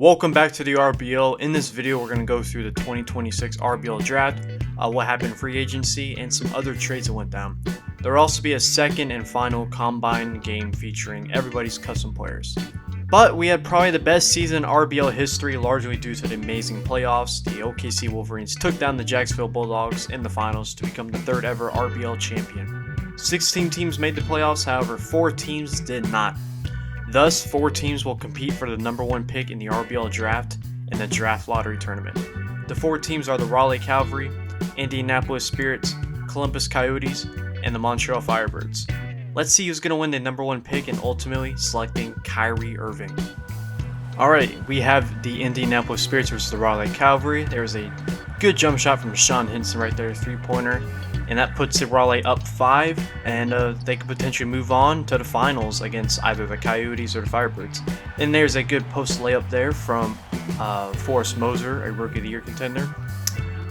Welcome back to the RBL. In this video, we're going to go through the 2026 RBL Draft, what happened in free agency, and some other trades that went down. There will also be a second and final combine game featuring everybody's custom players. But we had probably the best season in RBL history, largely due to the amazing playoffs. The OKC Wolverines took down the Jacksonville Bulldogs in the finals to become the third ever RBL champion. 16 teams made the playoffs, however 4 teams did not. Thus, 4 teams will compete for the number 1 pick in the RBL Draft and the Draft Lottery Tournament. The 4 teams are the Raleigh Cavalry, Indianapolis Spirits, Columbus Coyotes, and the Montreal Firebirds. Let's see who's going to win the number 1 pick and ultimately selecting Kyrie Irving. Alright, we have the Indianapolis Spirits versus the Raleigh Cavalry. There's a good jump shot from Sean Hinson right there, 3-pointer. And that puts the Raleigh up 5, and they could potentially move on to the finals against either the Coyotes or the Firebirds. And there's a good post layup there from Forrest Moser, a Rookie of the Year contender.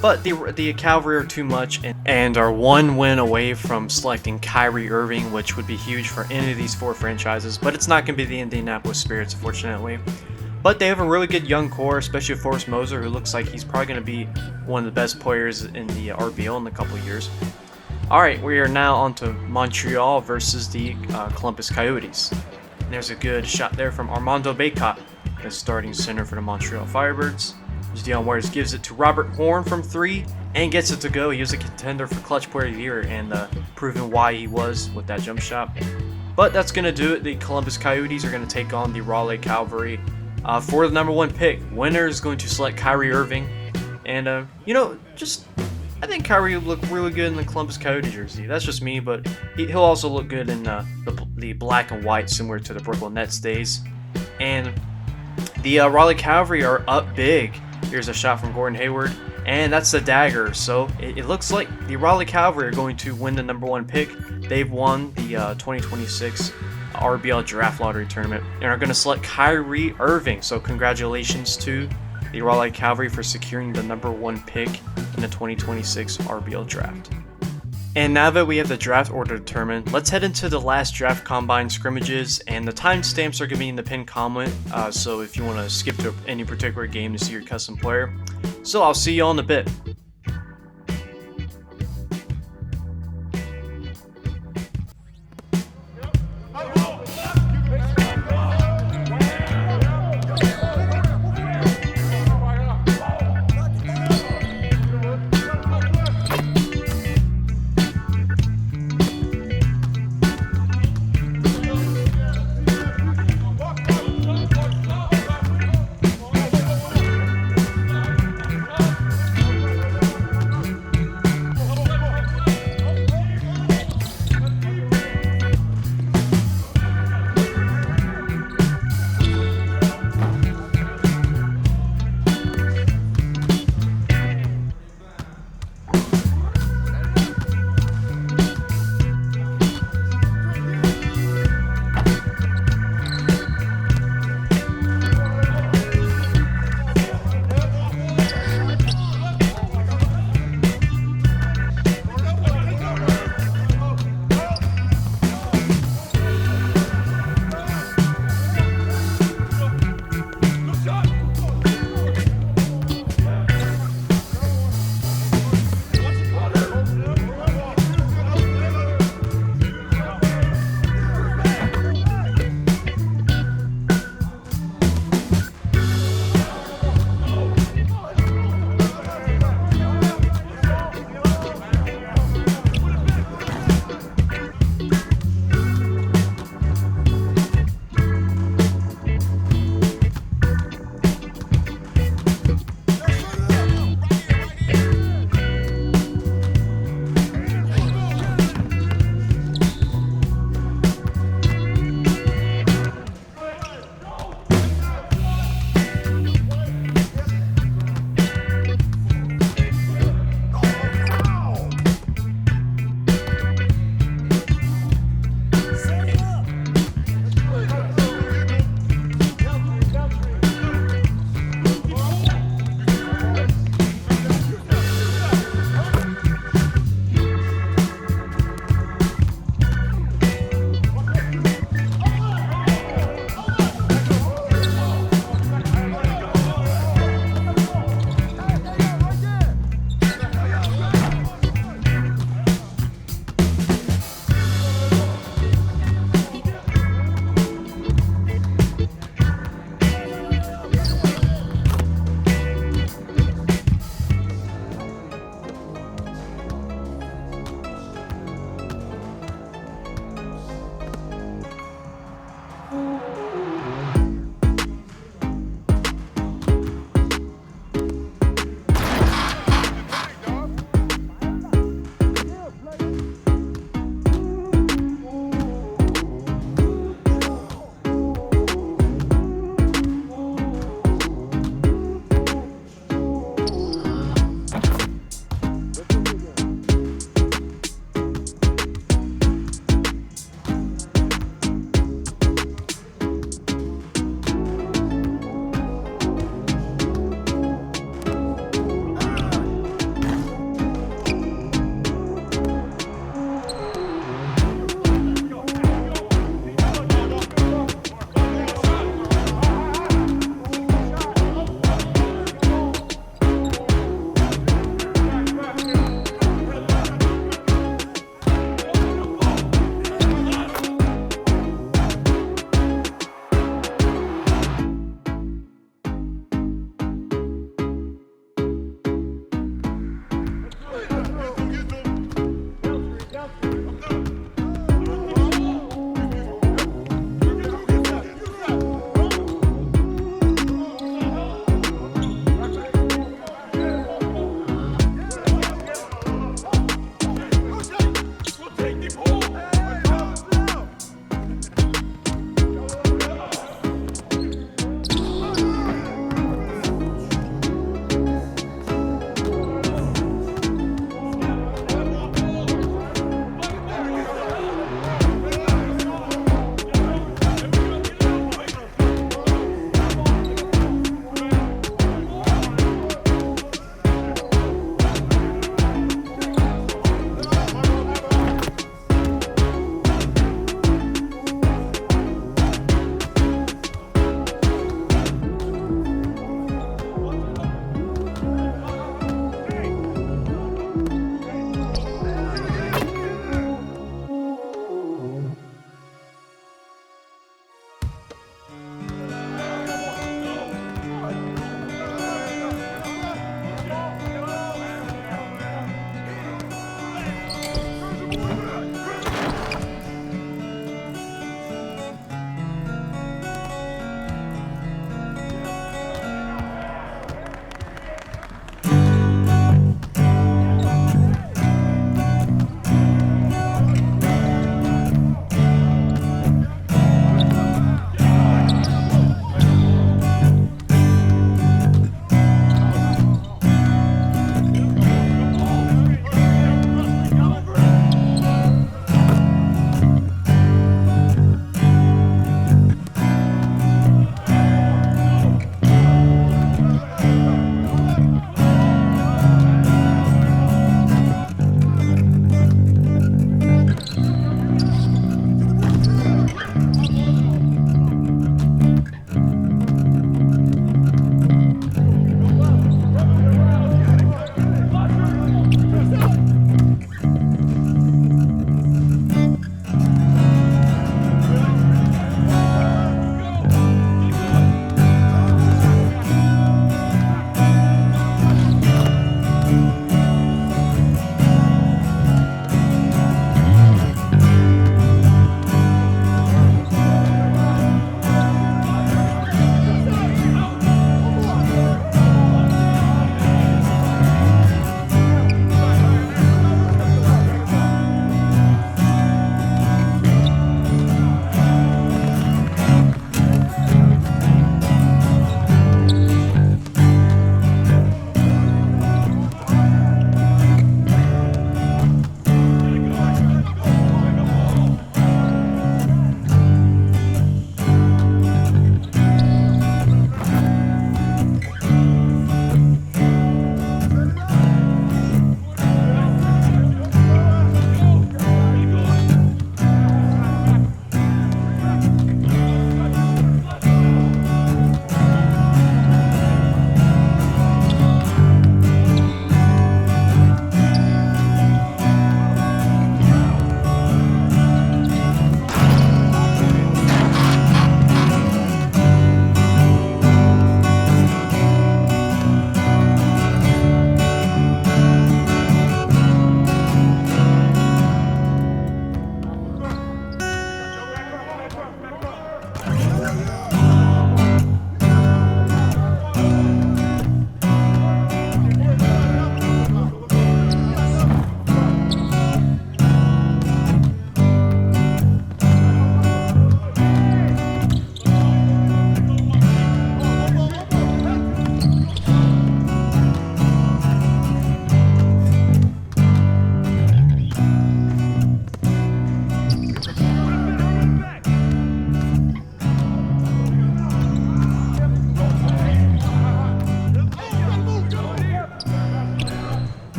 But the Cavalry are too much and are 1 win away from selecting Kyrie Irving, which would be huge for any of these 4 franchises. But it's not going to be the Indianapolis Spirits, unfortunately. But they have a really good young core, especially Forrest Moser, who looks like he's probably going to be one of the best players in the RBL in a couple of years. Alright, we are now on to Montreal versus the Columbus Coyotes. And there's a good shot there from Armando Bacot, the starting center for the Montreal Firebirds. Dion Waiters gives it to Robert Horn from 3 and gets it to go. He was a contender for Clutch Player of the Year and proving why he was with that jump shot. But that's going to do it. The Columbus Coyotes are going to take on the Raleigh Cavalry. For the number 1 pick, winner is going to select Kyrie Irving. And, I think Kyrie will look really good in the Columbus Coyote jersey. That's just me, but he'll also look good in the black and white, similar to the Brooklyn Nets days. And the Raleigh Cavalry are up big. Here's a shot from Gordon Hayward, and that's the dagger. So it looks like the Raleigh Cavalry are going to win the number 1 pick. They've won the 2026 RBL Draft Lottery Tournament and are going to select Kyrie Irving. So congratulations to the Raleigh Cavalry for securing the number 1 pick in the 2026 RBL Draft. And now that we have the draft order determined, let's head into the last draft combine scrimmages, and the timestamps are going to be in the pinned comment, so if you want to skip to any particular game to see your custom player. So I'll see you all in a bit.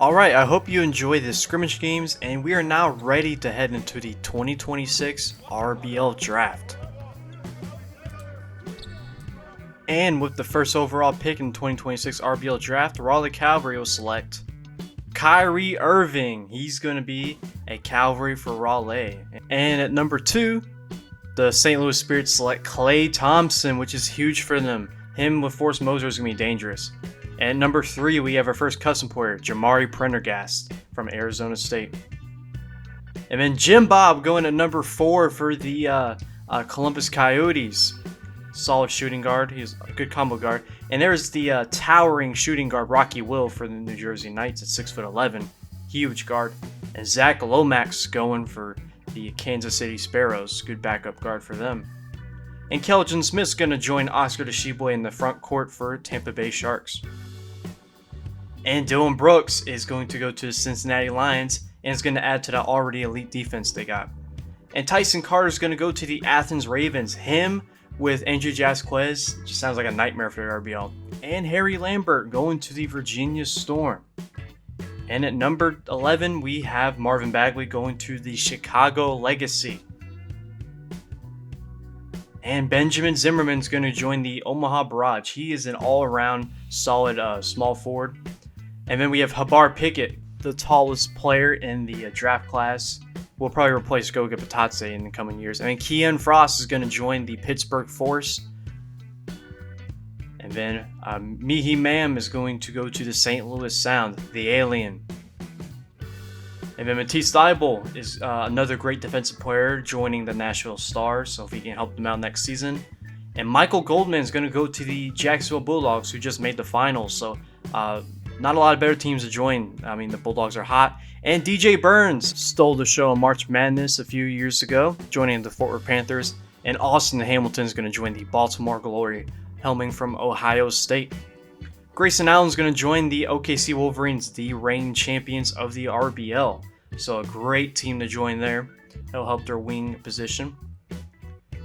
Alright, I hope you enjoy the scrimmage games, and we are now ready to head into the 2026 RBL Draft. And with the first overall pick in the 2026 RBL Draft, Raleigh Cavalry will select Kyrie Irving. He's going to be a Cavalry for Raleigh. And at number 2, the St. Louis Spirits select Klay Thompson, which is huge for them. Him with Forrest Moser is going to be dangerous. And number 3, we have our first custom player, Jamari Prendergast from Arizona State. And then Jim Bob going at number 4 for the Columbus Coyotes. Solid shooting guard. He's a good combo guard. And there's the towering shooting guard, Rocky Will, for the New Jersey Knights at 6'11". Huge guard. And Zach Lomax going for the Kansas City Sparrows. Good backup guard for them. And Keldon Smith's going to join Oscar DeSheboy in the front court for Tampa Bay Sharks. And Dylan Brooks is going to go to the Cincinnati Lions and is going to add to the already elite defense they got. And Tyson Carter is going to go to the Athens Ravens. Him with Andrew Jasquez just sounds like a nightmare for the RBL. And Harry Lambert going to the Virginia Storm. And at number 11, we have Marvin Bagley going to the Chicago Legacy. And Benjamin Zimmerman's going to join the Omaha Barrage. He is an all-around solid small forward. And then we have Habar Pickett, the tallest player in the draft class. Will probably replace Goga Batatse in the coming years. I mean, Keon Frost is going to join the Pittsburgh Force. And then Mihi Mam is going to go to the St. Louis Sound, the Alien. And then Matisse Thybulle is another great defensive player joining the Nashville Stars, so if he can help them out next season. And Michael Goldman is going to go to the Jacksonville Bulldogs, who just made the finals, so not a lot of better teams to join. I mean, the Bulldogs are hot. And DJ Burns stole the show in March Madness a few years ago, joining the Fort Worth Panthers. And Austin Hamilton is going to join the Baltimore Glory, helming from Ohio State. Grayson Allen is going to join the OKC Wolverines, the reigning champions of the RBL. So a great team to join there. That'll help their wing position.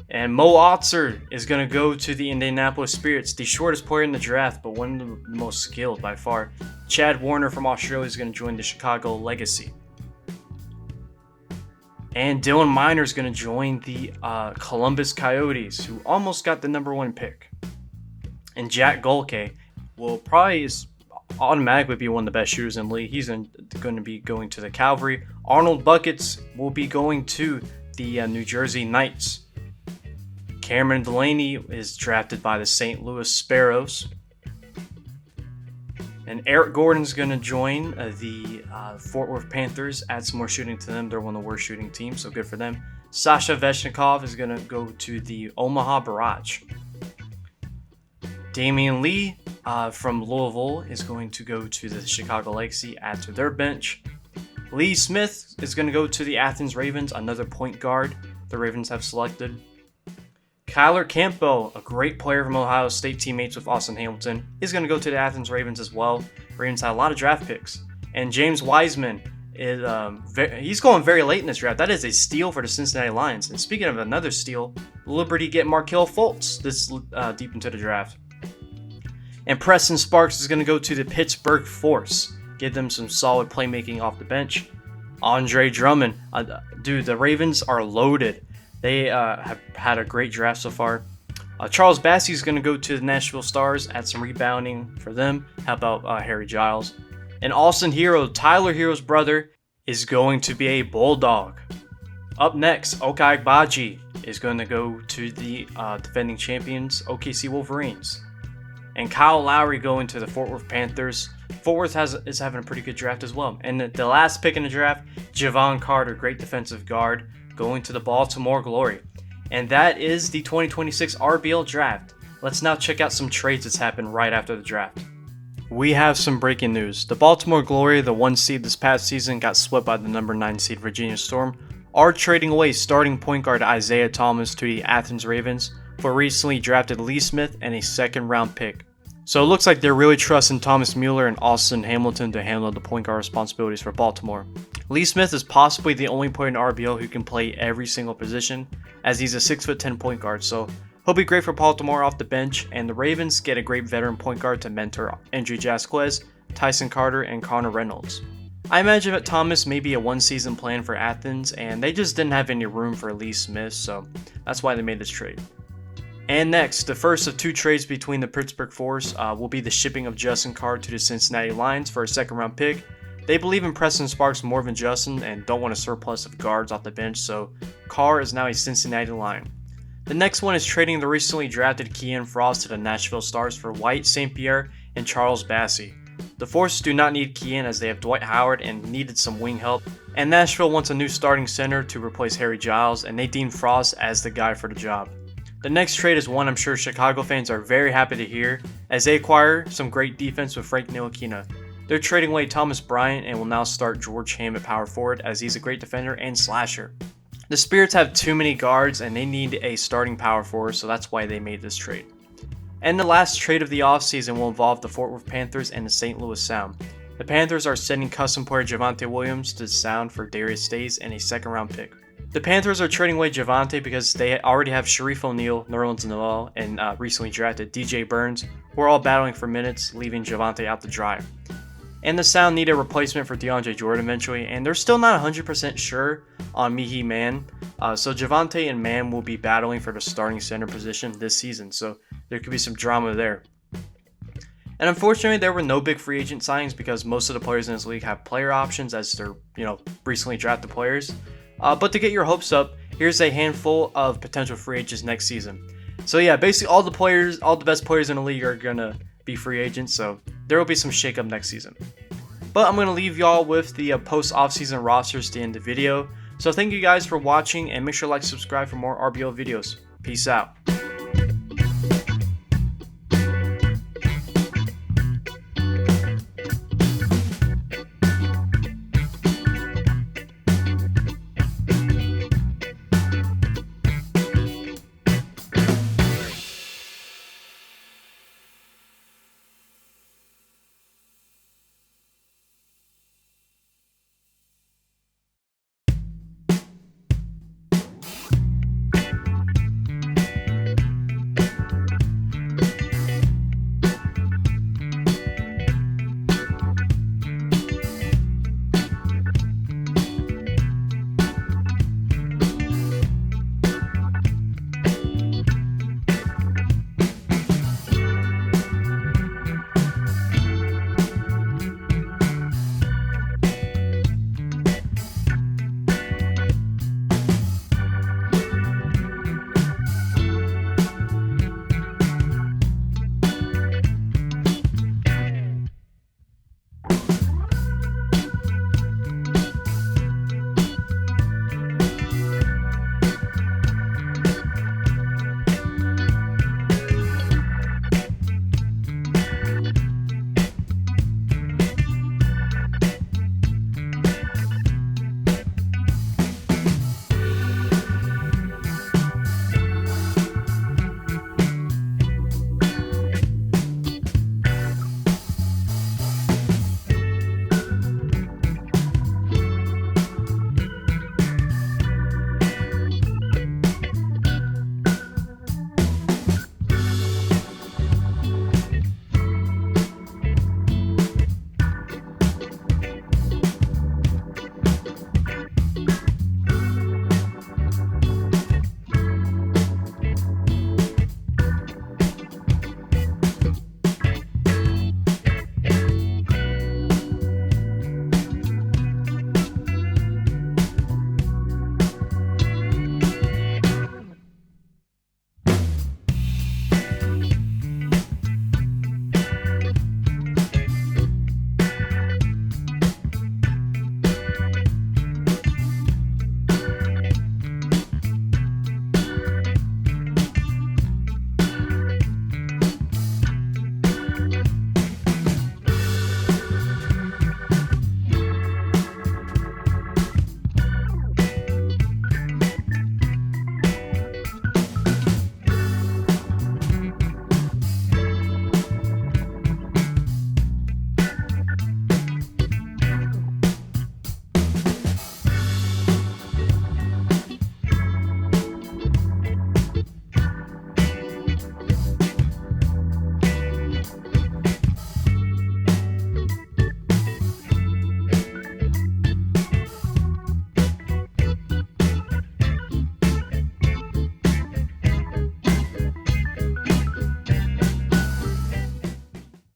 And Mo Otzer is going to go to the Indianapolis Spirits, the shortest player in the draft, but one of the most skilled by far. Chad Warner from Australia is going to join the Chicago Legacy. And Dylan Miner is going to join the Columbus Coyotes, who almost got the number 1 pick. And Jack Golke will probably automatically be one of the best shooters in the league. He's going to be going to the Cavalry. Arnold Buckets will be going to the New Jersey Knights. Cameron Delaney is drafted by the St. Louis Sparrows. And Eric Gordon's going to join the Fort Worth Panthers, add some more shooting to them. They're one of the worst shooting teams, so good for them. Sasha Veshnikov is going to go to the Omaha Barrage. Damian Lee from Louisville is going to go to the Chicago Legacy, add to their bench. Lee Smith is going to go to the Athens Ravens, another point guard the Ravens have selected. Kyler Campbell, a great player from Ohio State, teammates with Austin Hamilton, is going to go to the Athens Ravens as well. Ravens had a lot of draft picks. And James Wiseman, he's going very late in this draft. That is a steal for the Cincinnati Lions. And speaking of another steal, Liberty get Markelle Fultz this deep into the draft. And Preston Sparks is going to go to the Pittsburgh Force. Give them some solid playmaking off the bench. Andre Drummond. Dude, the Ravens are loaded. They have had a great draft so far. Charles Bassey is going to go to the Nashville Stars, add some rebounding for them. How about Harry Giles? And Austin Hero, Tyler Hero's brother, is going to be a Bulldog. Up next, Okai Agbaji is going to go to the defending champions, OKC Wolverines. And Kyle Lowry going to the Fort Worth Panthers. Fort Worth is having a pretty good draft as well. And the last pick in the draft, Javon Carter, great defensive guard, going to the Baltimore Glory. And that is the 2026 RBL Draft. Let's now check out some trades that's happened right after the draft. We have some breaking news. The Baltimore Glory, the 1 seed this past season, got swept by the number 9 seed Virginia Storm, are trading away starting point guard Isaiah Thomas to the Athens Ravens for recently drafted Lee Smith and a second round pick. So it looks like they're really trusting Thomas Mueller and Austin Hamilton to handle the point guard responsibilities for Baltimore. Lee Smith is possibly the only player in RBL who can play every single position, as he's a 6'10" point guard, so he'll be great for Baltimore off the bench, and the Ravens get a great veteran point guard to mentor Andrew Jasquez, Tyson Carter, and Connor Reynolds. I imagine that Thomas may be a one-season plan for Athens, and they just didn't have any room for Lee Smith, so that's why they made this trade. And next, the first of two trades between the Pittsburgh Force will be the shipping of Justin Carr to the Cincinnati Lions for a second-round pick. They believe in Preston Sparks more than Justin and don't want a surplus of guards off the bench, so Carr is now a Cincinnati Lion. The next one is trading the recently drafted Kean Frost to the Nashville Stars for White St. Pierre and Charles Bassey. The Force do not need Kean as they have Dwight Howard and needed some wing help, and Nashville wants a new starting center to replace Harry Giles, and they deem Frost as the guy for the job. The next trade is one I'm sure Chicago fans are very happy to hear, as they acquire some great defense with Frank Ntilikina. They're trading away Thomas Bryant and will now start George Hamm at power forward as he's a great defender and slasher. The Spirits have too many guards and they need a starting power forward, so that's why they made this trade. And the last trade of the offseason will involve the Fort Worth Panthers and the St. Louis Sound. The Panthers are sending custom player Javonte Williams to the Sound for Darius Stays and a second-round pick. The Panthers are trading away Javonte because they already have Sharif O'Neal, Nerlens Noel, and recently drafted DJ Burns, who are all battling for minutes, leaving Javonte out to dry. And the Sound need a replacement for DeAndre Jordan eventually, and they're still not 100% sure on Mihi Man. So Javonte and Man will be battling for the starting center position this season, so there could be some drama there. And unfortunately, there were no big free agent signings because most of the players in this league have player options as they're, recently drafted players. But to get your hopes up, here's a handful of potential free agents next season. So yeah, basically all the best players in the league are gonna be free agents, so there will be some shakeup next season. But I'm gonna leave y'all with the post offseason rosters at the end of the video. So thank you guys for watching, and make sure to like, subscribe for more RBL videos. Peace out.